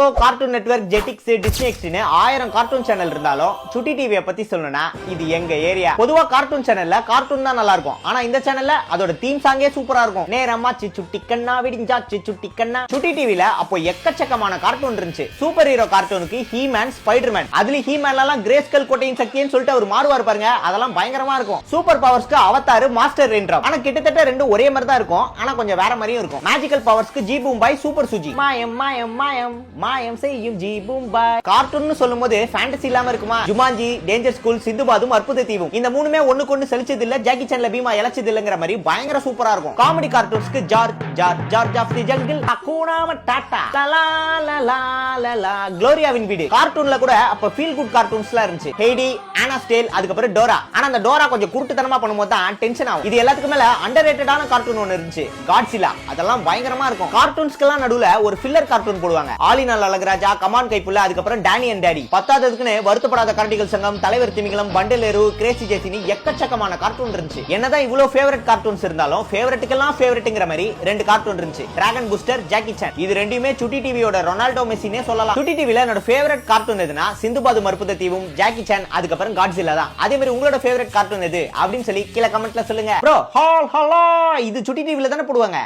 போகோ, cartoon network, Jetix, Disney எக்ஸ்ட்னு 1000 cartoon channel இருந்தாலும் சுட்டி டிவியை பத்தி சொல்லணும்னா இது எங்க ஏரியா. பொதுவா கார்ட்டூன் சேனல்ல கார்ட்டூன் தான் நல்லா இருக்கும். ஆனா இந்த சேனல்ல அதோட தீம் சாங்கே சூப்பரா இருக்கும். நேரமா சுட்டி கண்ணா விடிஞ்சா சுட்டி கண்ணா. சுட்டி டிவில அப்போ எக்கச்சக்கமான கார்ட்டூன் இருந்துச்சு. சூப்பர் ஹீரோ கார்ட்டூனுக்கு ஹீமேன், ஸ்பைடர்மேன். அதுல ஹீமேன்ல எல்லாம் கிரேஸ்கல் கோட்டையின் சக்தின்னு சொல்லிட்டு அவர் மாறுவார் பாருங்க, அதெல்லாம் பயங்கரமா இருக்கும். சூப்பர் பவர்ஸ்க்கு அவதார், மாஸ்டர் ரெயின்ட்ராப். ஆனா கிட்டத்தட்ட ரெண்டும் ஒரே மாதிரி தான் இருக்கும். ஆனா கொஞ்சம் வேற மாதிரியும் இருக்கும். மேஜிக்கல் பவர்ஸ்க்கு ஜி பூம்பாய், சூப்பர் சுஜி. மாயம் மாயம் மாயம் மாயம் செய்யும் ஜி பூம்பாய். கார்ட்டூன் சொல்லும்போது ஃபேண்டசி இல்லாம இருக்குமா? ஜுமான்ஜி, டேஞ்சர் ஸ்கூல், சிந்துபாதும், அற்புத தீவும். இந்த மூணுமே ஒண்ணுக்கு ஒண்ணு செலிச்சது இல்ல. ஜாக்கி சான்ல பீமா இழைச்சது இல்லங்கிற மாதிரி பயங்கர சூப்பரா இருக்கும். காமெடி கார்ட்டூன்ஸ்க்கு George George George of the jungle, hakuna matata, லலா லலா லலா, குளோரியாவின் வீடு. கார்ட்டூன்ல கூட அப்ப ஃபீல் குட் கார்ட்டூன்ஸ்லாம் இருந்துச்சு. ஹெய்டி, ஆனாஸ்டேல், அதுக்கு அப்புறம் டோரா. ஆனா அந்த டோரா கொஞ்சம் குருட்டுத்தனமா பண்ணும்போது தான் டென்ஷன் ஆகும். இது எல்லாத்துக்கும் மேல அண்டர்ரேட்டடான கார்ட்டூன் ஒன்னு இருந்துச்சு, காட்ஸிலா. அதெல்லாம் பயங்கரமா இருக்கும். கார்ட்டூன்ஸ்க்கெல்லாம் நடுவுல ஒரு ஃபில்லர் கார்ட்டூன் போடுவாங்க. ஆலினால் அழகராஜா, கமான் கைப்புள்ள, அதுக்கப்புறம் டானி அண்ட் டாடி. பத்தாததுக்குன்னு வருத்தப்படாத கரடிகள் சங்கம், தலைவர் திமிங்கலம், பண்டலேரு, கிரேசி ஜேசினி எக்கச்சக்கமான கார்ட்டூன் இருந்துச்சு. என்னதான் இவ்வளவு ஃபேவரட் கார்ட்டூன்ஸ் இருந்தாலும் ஃபேவரட்டுக்கெல்லாம் ஃபேவரட்ங்கிற மாதிரி ரெண்டு கார்ட்டூன் இருந்துச்சு, டிராகன் பூஸ்டர், ஜாக்கி சான். இது ரெண்டுமே சுட்டி டிவியோட ரொனால்டோ மெஸ்ஸினே சொல்லலாம். சுட்டி டிவில என்னோட ஃபேவரட் கார்ட்டூன் எதுனா சிந்துபாது, அற்புத தீவும், ஜாக்கி சான், அதுக்கப்புறம் காட்ஸிலா தான். அதே மாதிரி உங்களோட ஃபேவரட் கார்ட்டூன் எது அப்படின்னு சொல்லி கீழே கமெண்ட்ல சொல்லுங்க. ப்ரோ ஹால் ஹலோ, இது சுட்டி டிவில தானே போடுவாங்க.